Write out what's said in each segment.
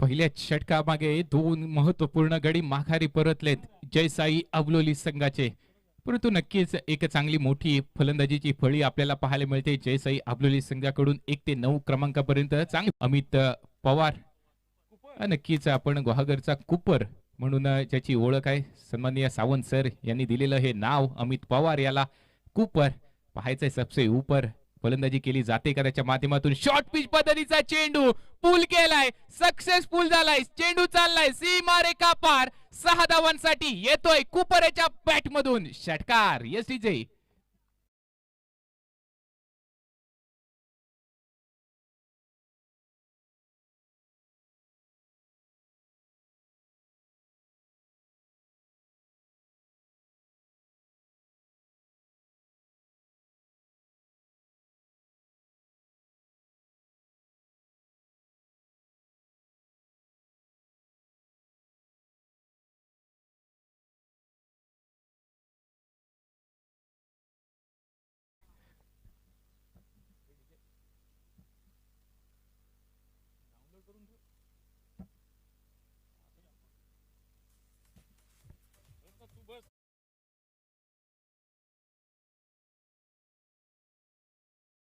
पहिल्या षटकामागे दोन महत्वपूर्ण गडी माघारी परतलेत जयसाई अबलोली संघाचे, परंतु नक्कीच एक चांगली मोठी फलंदाजीची फळी आपल्याला पाहायला मिळते जयसाई अबलोली संघाकडून. 1 ते 9 क्रमांकापर्यंत चांगली. अमित पवार नक्कीच आपण गुहागरचा कुपर म्हणून ज्याची ओळख आहे, सन्माननीय सावंत सर यांनी दिलेलं हे नाव अमित पवार याला कुपर पाहायचंय. सबसे ऊपर फलंदाजी केली जाते का त्याच्या माध्यमातून. शॉर्ट पिच पद्धतीचा चेंडू पूल केलाय, सक्सेसफुल झालाय, चेंडू चाललाय सीमा रेखा पार. 6 धावांसाठी येतोय कुपरेच्या बॅट मधून षटकार. Yes DJ.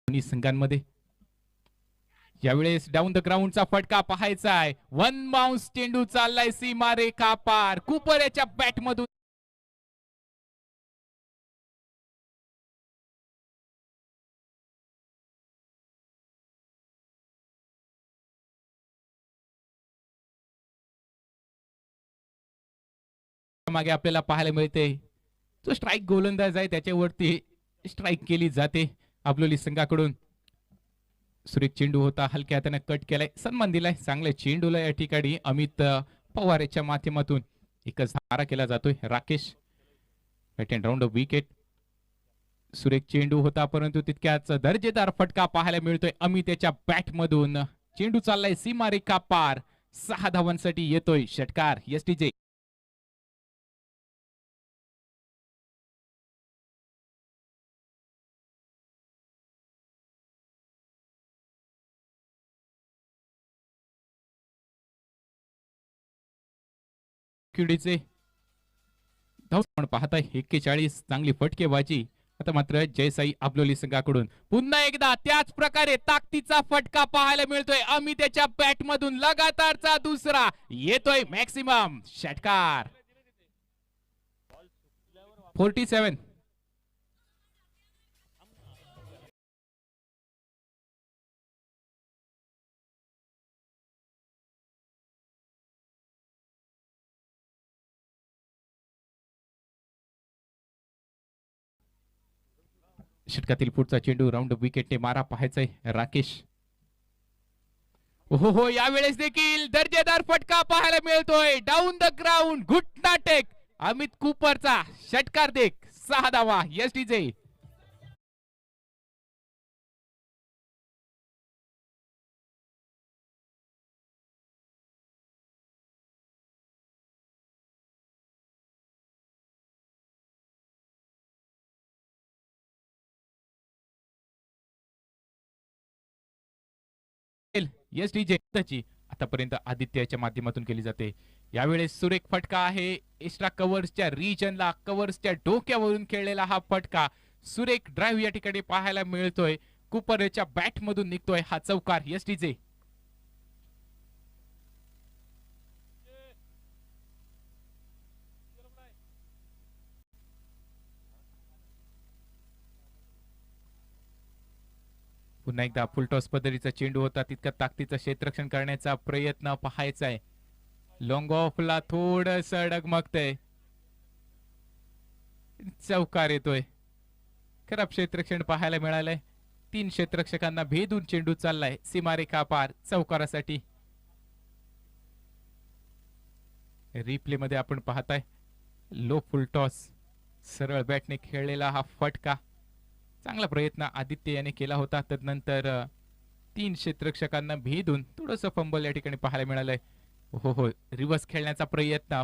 संघांमध्ये यावेळेस डाऊन द ग्राउंडचा फटका पाहायचा आहे. 1 बाउन्स चेंडू चाललाय सीमा रेखा पार कुपर याच्या बॅट मधून. मागे आपल्याला पाहायला मिळते जो स्ट्राईक गोलंदाज आहे त्याच्यावरती स्ट्राईक केली जाते अबलोली संघाकडून. सुरेख चेंडू होता, हलक्या हाताने कट केलाय, सन्मान दिलाय चांगल्या चेंडूला या ठिकाणी अमित पवार याच्या माध्यमातून. एकच धारा केला जातोय. Rakesh right hand round wicket. सुरेख चेंडू होता परंतु तितक्याच दर्जेदार फटका पाहायला मिळतोय अमित याच्या बॅट मधून. चेंडू चाललाय सीमा रेखा पार. 6 धावांसाठी येतोय षटकार. एस टी जे. क्युडीचे धाव पाहताय 41. चांगली फटकेबाजी आता मात्र जयसाई अबलोली संघाकडून. पुन्हा एकदा त्याच प्रकारे ताकदीचा फटका पाहायला मिळतोय अमित त्याच्या बॅट मधून. लगातारचा दुसरा येतोय मॅक्सिमम षटकार. 47. षटकातील पुढचा चेंडू राऊंड विकेटने मारा पाहायचाय राकेश. हो यावेळेस देखील दर्जेदार फटका पाहायला मिळतोय डाऊन द ग्राउंड. घुटना टेक अमित कुपरचा षटकार देख. 6 धावा. S D J. S D J आतापर्यंत आदित्याच्या माध्यमातून केली जाते. यावेळेस सुरेख फटका आहे एक्स्ट्रा कव्हर्सच्या रिजनला, कव्हर्सच्या डोक्यावरून खेळलेला हा फटका. सुरेख ड्राईव्ह या ठिकाणी पाहायला मिळतोय. कुपरच्या बॅट मधून निघतोय हा चौकार. S D J. पुन्हा एकदा फुलटॉस पद्धतीचा चेंडू होता, तितक्या ताकदीचं क्षेत्ररक्षण करण्याचा प्रयत्न पाहायचा आहे. लॉंग ऑफला थोडस डगमगतंय, चौकार येतोय. खराब क्षेत्ररक्षण पाहायला मिळालंय. 3 क्षेत्ररक्षकांना भेदून चेंडू चाललाय सीमारेखा पार चौकारासाठी. रिप्ले मध्ये आपण पाहताय लो फुलटॉस सरळ बॅटने खेळलेला हा फटका. चांगला प्रयत्न आदित्य याने केला होता. तदनंतर 3 क्षेत्ररक्षकांना भेदून थोडंसं फंबल या ठिकाणी पाहायला मिळालंय. हो रिव्हर्स खेळण्याचा प्रयत्न.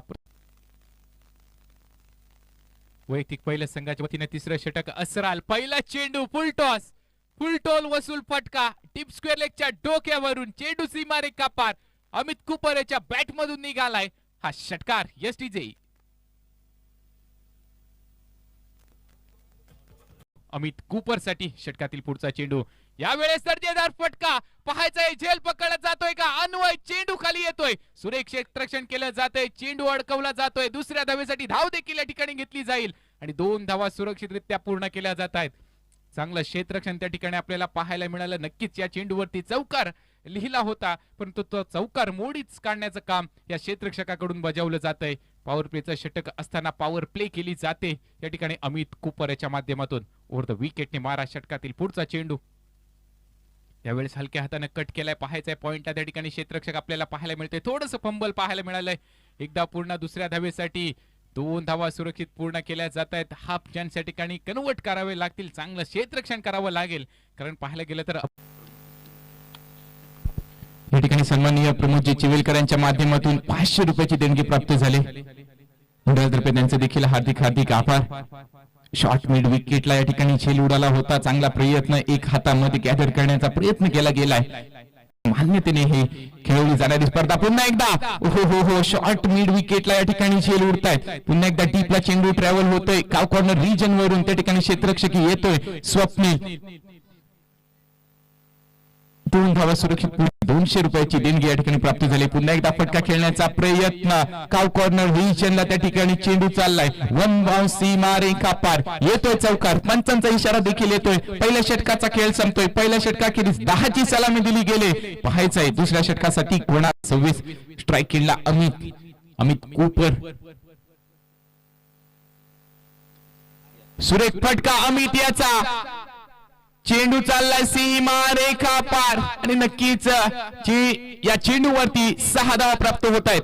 वैयक्तिक पहिल्या संघाच्या वतीने 3रं षटक असराल. पहिला चेंडू फुलटॉल वसूल फटका टिप स्क्वेअर लेगच्या डोक्यावरून चेंडू सीमारेखा पार. अमित कुपर याच्या बॅट मधून निघालाय हा षटकार. एसटीजे अमित कुपर साठी षटकातील पुढचा चेंडू. यावेळेस दर्जेदार फटका पाहायचा. झेल पकडला जातोय का अन्वय चेंडू खाली येतोय. सुरेख क्षेत्ररक्षण केलं जातंय. चेंडू अडकवला जातोय. दुसऱ्या धावेसाठी धाव देखील या ठिकाणी घेतली जाईल आणि 2 धावा सुरक्षितरित्या पूर्ण केल्या जात आहेत. चांगलं क्षेत्ररक्षण त्या ठिकाणी आपल्याला पाहायला मिळालं. नक्कीच या चेंडूवरती चौकार लिहिला होता परंतु तो चौकार मोडीच काढण्याचं काम या क्षेत्ररक्षकाकडून बजावलं जातंय. पॉवर प्लेचं षटक असताना पॉवर प्ले केली जाते या ठिकाणी अमित कुपर याच्या माध्यमातून. ओव्हर द विकेटने मारा षटकातील पुढचा चेंडू. यावेळेस हलक्या हाताने कट केलाय. पाहायचाय पॉइंटला त्या ठिकाणी क्षेत्ररक्षक आपल्याला पाहायला मिळते. थोडंसं फंबल पाहायला मिळालंय. एकदा पूर्ण दुसऱ्या धावेसाठी 2 धावा सुरक्षित पूर्ण केल्या जात आहेत. हाफ चान्स या ठिकाणी कन्वर्ट करावे लागतील. चांगलं क्षेत्ररक्षण करावं लागेल कारण पाहायला गेलं तर या ठिकाणी सन्माननीय प्रमोदजी चिवेलकर यांच्या माध्यमातून 500 रुपयाची देणगी प्राप्त झाली. मंडळातर्फे त्यांचे देखील हार्दिक हार्दिक आभार. शॉर्ट मिड विकेटला या ठिकाणी झेल उडाला होता. चांगला प्रयत्न एक हातामध्ये गॅदर करण्याचा प्रयत्न केला गेलाय. मान्यतेने हे खेळवली जाणारी स्पर्धा पुन्हा एकदा हो शॉर्ट मिड विकेटला या ठिकाणी झेल उडतायत. पुन्हा एकदा डीपला चेंडू ट्रॅव्हल होतोय. काव कॉर्नर रिजन वरून त्या ठिकाणी क्षेत्ररक्षक येतोय. स्वप्नील 2 धावा सुरक्षित 200 रुपयाची देणगी या ठिकाणी प्राप्त झाली. पुन्हा एकदा फटका खेळण्याचा प्रयत्न. काव कॉर्नर रिजनला त्या ठिकाणी चेंडू चाललाय. 1 बाउन्स सीमारेखा पार. येतोय चौकार. पंचांचा इशारा देखील येतोय. पहिल्या षटकाचा खेळ संपतोय. पहिल्या षटकाखेरीज 10 ची सलामी दिली गेले. पाहायचंय दुसऱ्या षटकासाठी कोणा 26 स्ट्राईक खेळला अमित कुपर. सुरेख फटका अमित याचा. चेंडू चाललाय सीमा रेखा पार आणि नक्कीच या चेंडूवरती 6 धावा प्राप्त होत आहेत.